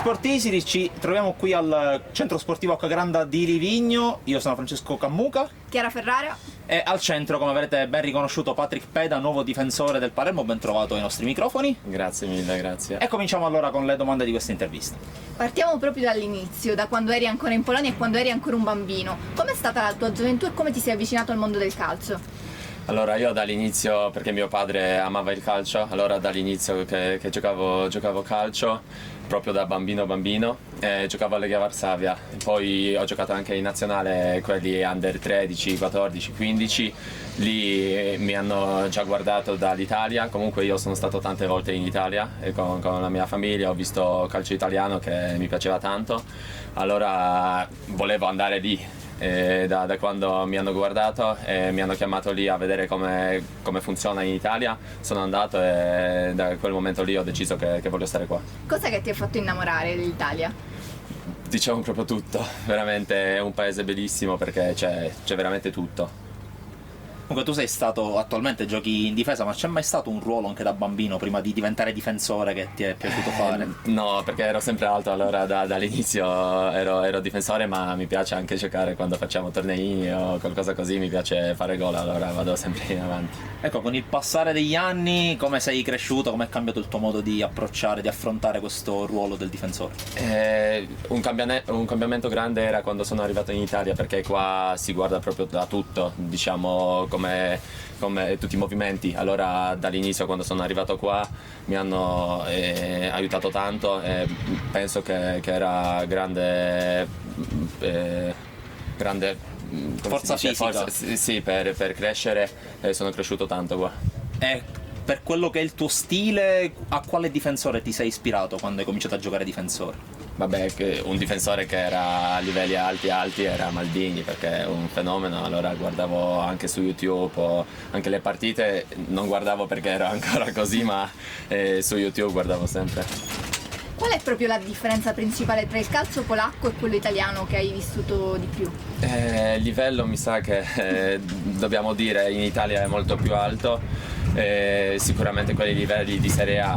Sportisiri, ci troviamo qui al centro sportivo Acquagranda di Livigno. Io sono Francesco Cammuca. Chiara Ferrara. E al centro, come avrete ben riconosciuto, Patrick Peda, nuovo difensore del Palermo. Ben trovato ai nostri microfoni. Grazie mille, grazie. E cominciamo allora con le domande di questa intervista. Partiamo proprio dall'inizio, da quando eri ancora in Polonia e quando eri ancora un bambino. Com'è stata la tua gioventù e come ti sei avvicinato al mondo del calcio? Allora, io dall'inizio, perché mio padre amava il calcio, allora dall'inizio che giocavo calcio, proprio da bambino, giocavo a Legia Varsavia. Poi ho giocato anche in nazionale, quelli under 13, 14, 15. Lì mi hanno già guardato dall'Italia. Comunque io sono stato tante volte in Italia e con la mia famiglia ho visto calcio italiano che mi piaceva tanto. Allora volevo andare lì. Da quando mi hanno guardato e mi hanno chiamato lì a vedere come funziona in Italia, sono andato e da quel momento lì ho deciso che voglio stare qua. Cos'è che ti ha fatto innamorare dell'Italia? Diciamo proprio tutto, veramente è un paese bellissimo perché c'è veramente tutto. Comunque tu sei stato, attualmente giochi in difesa, ma c'è mai stato un ruolo anche da bambino prima di diventare difensore che ti è piaciuto fare? No, perché ero sempre alto, allora dall'inizio ero difensore, ma mi piace anche giocare quando facciamo tornei o qualcosa così, mi piace fare gol, allora vado sempre in avanti. Ecco, con il passare degli anni, come sei cresciuto, come è cambiato il tuo modo di approcciare, di affrontare questo ruolo del difensore? Un cambiamento grande era quando sono arrivato in Italia, perché qua si guarda proprio da tutto, diciamo come tutti i movimenti. Allora dall'inizio, quando sono arrivato qua, mi hanno aiutato tanto e penso che era grande forza fisica. Sì, per crescere, sono cresciuto tanto qua. E per quello che è il tuo stile, a quale difensore ti sei ispirato quando hai cominciato a giocare difensore? Vabbè, un difensore che era a livelli alti era Maldini, perché è un fenomeno. Allora guardavo anche su YouTube, anche le partite non guardavo perché ero ancora così, ma su YouTube guardavo sempre. Qual è proprio la differenza principale tra il calcio polacco e quello italiano che hai vissuto di più? Il livello mi sa che dobbiamo dire in Italia è molto più alto, sicuramente quelli livelli di Serie A,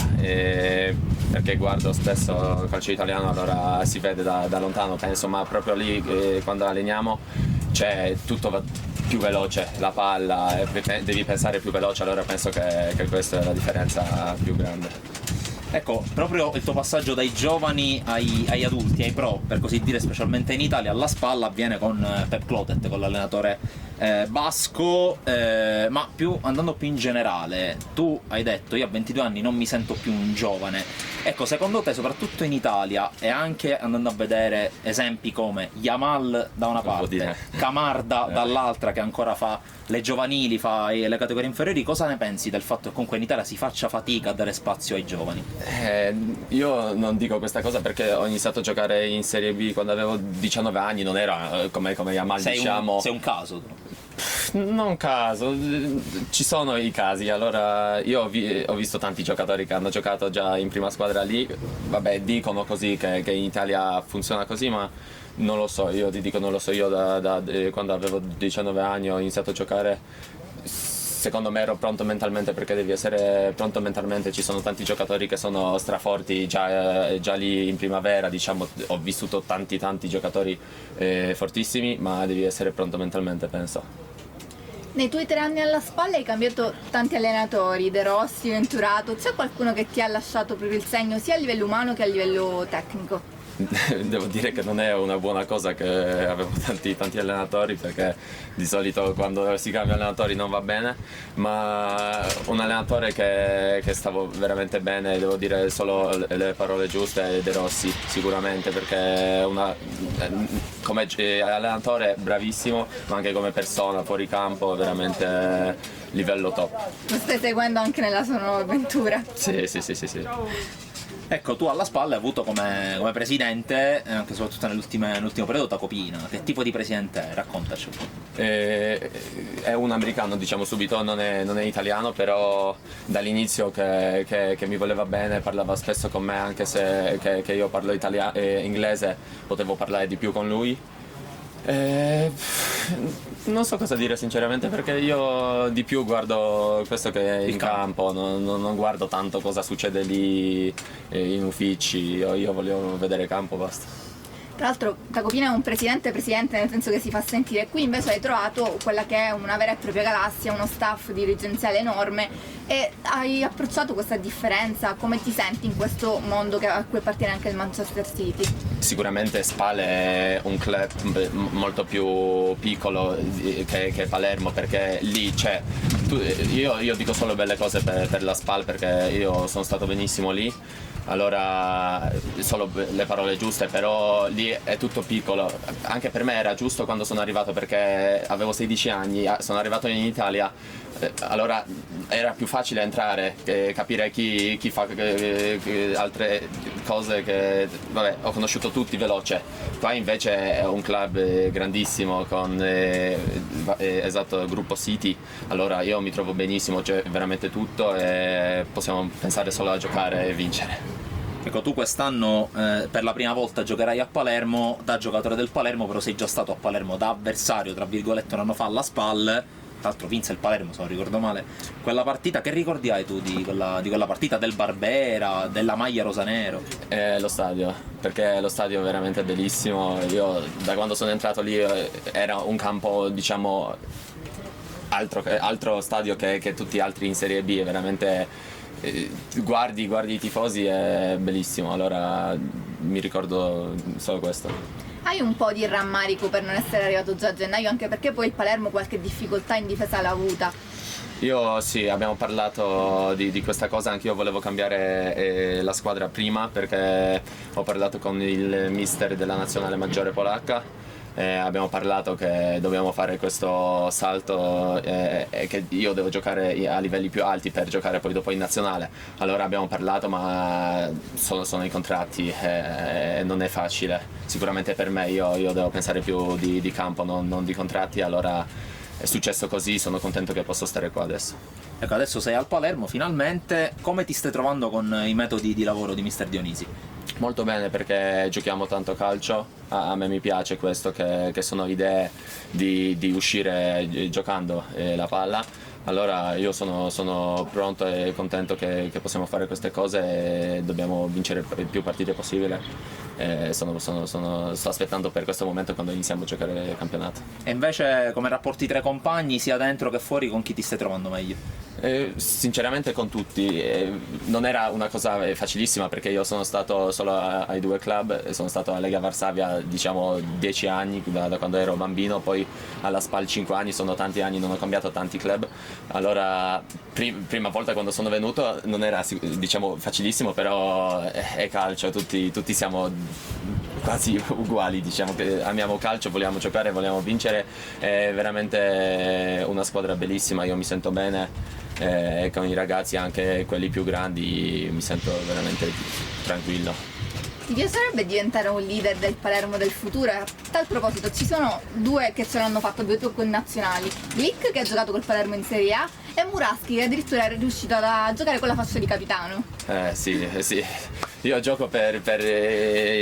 perché guardo spesso il calcio italiano, allora si vede da lontano, penso, ma proprio lì quando alleniamo c'è tutto più veloce, la palla, devi pensare più veloce, allora penso che questa è la differenza più grande. Ecco, proprio il tuo passaggio dai giovani ai adulti, ai pro, per così dire, specialmente in Italia, alla spalla avviene con Pep Clotet, con l'allenatore basco, ma andando più in generale. Tu hai detto, io a 22 anni non mi sento più un giovane. Ecco, secondo te, soprattutto in Italia, e anche andando a vedere esempi come Yamal da una parte, Camarda dall'altra, che ancora fa le giovanili, fa le categorie inferiori, cosa ne pensi del fatto che comunque in Italia si faccia fatica a dare spazio ai giovani? Io non dico questa cosa perché ho iniziato a giocare in Serie B quando avevo 19 anni, non era come Yamal, diciamo. Sei un caso tu. Non caso, ci sono i casi. Allora io ho visto tanti giocatori che hanno giocato già in prima squadra lì. Vabbè, dicono così che in Italia funziona così, ma non lo so, io ti dico non lo so. Io quando avevo 19 anni ho iniziato a giocare. Secondo me ero pronto mentalmente, perché devi essere pronto mentalmente. Ci sono tanti giocatori che sono straforti già lì in primavera, diciamo. Ho vissuto tanti giocatori fortissimi, ma devi essere pronto mentalmente, penso. Nei tuoi 3 anni alla spalla hai cambiato tanti allenatori, De Rossi, Venturato. C'è qualcuno che ti ha lasciato proprio il segno sia a livello umano che a livello tecnico? Devo dire che non è una buona cosa che avevo tanti allenatori, perché di solito quando si cambia allenatori non va bene, ma un allenatore che stavo veramente bene, devo dire solo le parole giuste, è De Rossi, sicuramente, perché come allenatore bravissimo, ma anche come persona fuori campo veramente livello top. Lo stai seguendo anche nella sua nuova avventura? Sì. Ecco, tu alla spalla hai avuto come presidente, anche soprattutto nell'ultimo periodo, Tacopina. Che tipo di presidente è? Raccontaci. È un americano, diciamo subito, non è italiano, però dall'inizio che mi voleva bene, parlava spesso con me, anche se che io parlo inglese, potevo parlare di più con lui. Eh, Non so cosa dire sinceramente, perché io di più guardo questo che è in campo, non guardo tanto cosa succede lì in uffici, io voglio vedere campo, basta. Tra l'altro Tacopina è un presidente, nel senso che si fa sentire. Qui invece hai trovato quella che è una vera e propria galassia, uno staff dirigenziale enorme, e hai approcciato questa differenza. Come ti senti in questo mondo a cui appartiene anche il Manchester City? Sicuramente Spal è un club molto più piccolo che Palermo, perché lì c'è, io dico solo belle cose per la Spal, perché io sono stato benissimo lì. Allora, solo le parole giuste, però lì è tutto piccolo. Anche per me era giusto quando sono arrivato, perché avevo 16 anni, sono arrivato in Italia, allora era più facile entrare, capire chi fa altre cose, vabbè, ho conosciuto tutti veloce. Qua invece è un club grandissimo con esatto, il gruppo City, allora io mi trovo benissimo, c'è veramente tutto e possiamo pensare solo a giocare e vincere. Ecco, tu quest'anno per la prima volta giocherai a Palermo da giocatore del Palermo, però sei già stato a Palermo da avversario, tra virgolette, un anno fa alla SPAL. Tra l'altro vinse il Palermo, se non ricordo male. Quella partita, che ricordi hai tu di quella partita, del Barbera, della maglia rosanero? Lo stadio, perché lo stadio è veramente bellissimo. Io da quando sono entrato lì era un campo, diciamo, altro stadio che tutti gli altri in Serie B, è veramente... guardi i tifosi, è bellissimo, allora mi ricordo solo questo. Hai un po' di rammarico per non essere arrivato già a gennaio, anche perché poi il Palermo qualche difficoltà in difesa l'ha avuta. Io sì, abbiamo parlato di questa cosa, anche io volevo cambiare la squadra prima, perché ho parlato con il mister della nazionale maggiore polacca. Abbiamo parlato che dobbiamo fare questo salto e che io devo giocare a livelli più alti per giocare poi dopo in nazionale. Allora abbiamo parlato, ma sono i contratti, non è facile. Sicuramente per me, io devo pensare più di campo, non di contratti, allora è successo così, sono contento che posso stare qua adesso. Ecco, adesso sei al Palermo finalmente, come ti stai trovando con i metodi di lavoro di mister Dionisi? Molto bene, perché giochiamo tanto calcio, a me mi piace questo, che sono idee di uscire giocando la palla, allora io sono pronto e contento che possiamo fare queste cose e dobbiamo vincere il più partite possibile. Sto aspettando per questo momento, quando iniziamo a giocare il campionato. E invece come rapporti tra i compagni, sia dentro che fuori, con chi ti stai trovando meglio? Sinceramente con tutti, non era una cosa facilissima, perché io sono stato solo ai due club, sono stato a Lega Varsavia, diciamo 10 anni, da quando ero bambino, poi alla SPAL 5 anni, sono tanti anni, non ho cambiato tanti club. Allora prima volta quando sono venuto non era, diciamo, facilissimo, però è calcio, tutti siamo quasi uguali, diciamo che amiamo calcio, vogliamo giocare, vogliamo vincere, è veramente una squadra bellissima, io mi sento bene. Con i ragazzi, anche quelli più grandi, mi sento veramente tranquillo. Ti piacerebbe diventare un leader del Palermo del futuro? A tal proposito, ci sono due che ce l'hanno fatto, due tuoi connazionali: Glick, che ha giocato col Palermo in Serie A, e Muraschi, che addirittura è riuscito a giocare con la fascia di capitano. Sì. Io gioco per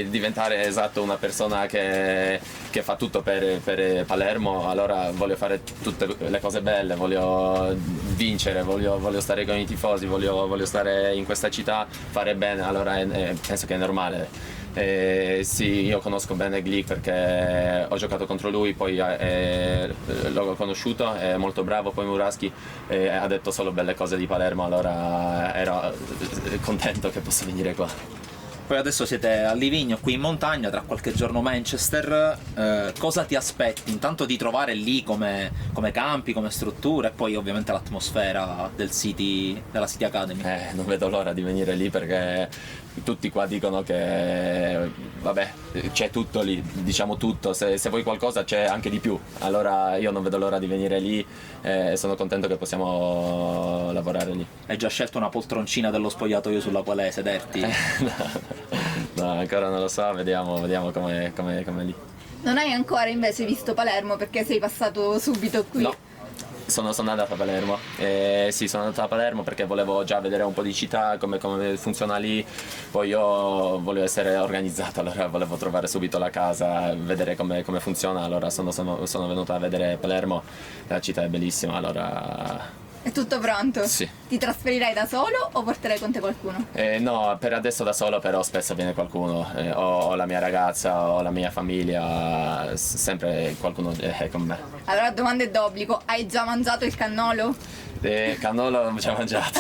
diventare, esatto, una persona che fa tutto per Palermo, allora voglio fare tutte le cose belle, voglio vincere, voglio stare con i tifosi, voglio stare in questa città, fare bene, allora penso che è normale. Sì, io conosco bene Glick, perché ho giocato contro lui, poi l'ho conosciuto, è molto bravo. Poi Muraschi ha detto solo belle cose di Palermo, allora ero contento che possa venire qua. Poi adesso siete a Livigno, qui in montagna, tra qualche giorno Manchester. Cosa ti aspetti? Intanto di trovare lì come campi, come strutture, e poi ovviamente l'atmosfera della City Academy. Non vedo l'ora di venire lì, perché tutti qua dicono che vabbè, c'è tutto lì, diciamo tutto, se vuoi qualcosa c'è anche di più, allora io non vedo l'ora di venire lì e sono contento che possiamo lavorare lì. Hai già scelto una poltroncina dello spogliatoio sulla quale sederti? No, ancora non lo so, vediamo com'è lì. Non hai ancora invece visto Palermo, perché sei passato subito qui? No. Sono andato a Palermo, sì, sono andato a Palermo perché volevo già vedere un po' di città, come funziona lì, poi io volevo essere organizzato, allora volevo trovare subito la casa, vedere come funziona, allora sono venuto a vedere Palermo, la città è bellissima, allora... È tutto pronto? Sì. Ti trasferirai da solo o porterai con te qualcuno? No, per adesso da solo, però spesso viene qualcuno, o la mia ragazza o la mia famiglia, sempre qualcuno è con me. Allora, domanda d'obbligo, hai già mangiato il cannolo? Cannolo l'ho già mangiato.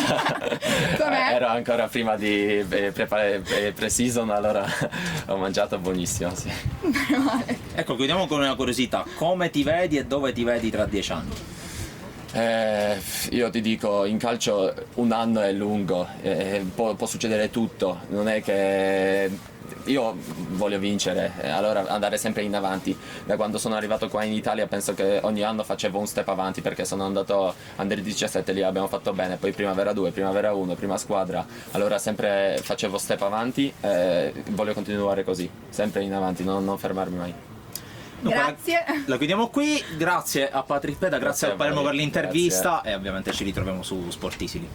Com'è? Ero ancora prima di preparare pre-season, allora ho mangiato buonissimo, sì. Meno male. Ecco, chiudiamo con una curiosità: come ti vedi e dove ti vedi tra 10 anni? Io ti dico, in calcio un anno è lungo, può succedere tutto, non è che io voglio vincere, allora andare sempre in avanti. Da quando sono arrivato qua in Italia penso che ogni anno facevo un step avanti, perché sono andato under 17, lì abbiamo fatto bene, poi primavera 2, primavera 1, prima squadra, allora sempre facevo step avanti, voglio continuare così, sempre in avanti, non fermarmi mai. Dunque, Grazie. La chiudiamo qui, grazie a Patrick Peda, grazie Grazie a a Palermo voi, per l'intervista e ovviamente ci ritroviamo su Sportisili.